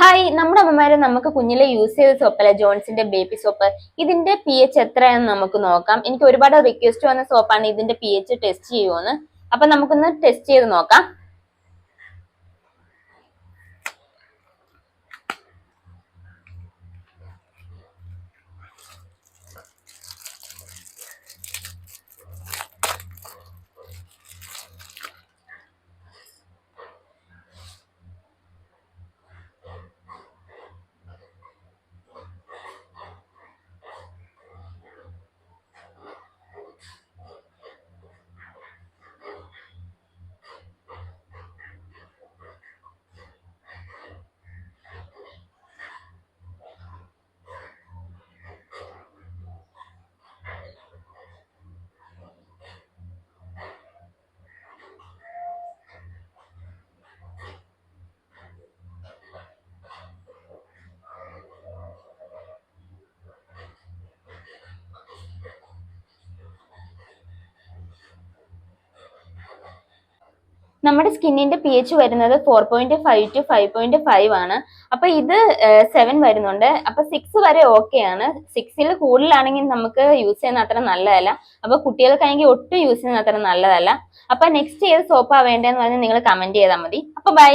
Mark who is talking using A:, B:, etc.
A: Hi, നമ്മുടെ അമ്മമാര് നമുക്ക് കുഞ്ഞിലെ യൂസ് ചെയ്ത സോപ്പല്ലേ ജോൺസിന്റെ ബേബി സോപ്പ്. ഇതിന്റെ pH എത്രയാണെന്ന് നമുക്ക് നോക്കാം. എനിക്ക് ഒരുപാട് റിക്വസ്റ്റ് വന്ന സോപ്പാണ് ഇതിന്റെ pH ടെസ്റ്റ് ചെയ്യുമോന്ന്. അപ്പൊ നമുക്കൊന്ന് ടെസ്റ്റ് ചെയ്ത് നോക്കാം. നമ്മുടെ സ്കിന്നിന്റെ pH വരുന്നത് 4.5 to 5.5 ആണ്. അപ്പൊ ഇത് 7 വരുന്നുണ്ട്. അപ്പൊ 6 വരെ ഓക്കെ ആണ്. 6ൽ കൂടുതലാണെങ്കിൽ നമുക്ക് യൂസ് ചെയ്യുന്ന അത്ര നല്ലതല്ല. അപ്പൊ കുട്ടികൾക്കാണെങ്കിൽ ഒട്ടും യൂസ് ചെയ്യുന്ന അത്ര നല്ലതല്ല. അപ്പൊ നെക്സ്റ്റ് ഏത് സോപ്പാ വേണ്ടതെന്ന് പറഞ്ഞാൽ നിങ്ങൾ കമന്റ് ചെയ്താൽ മതി. അപ്പൊ ബൈ.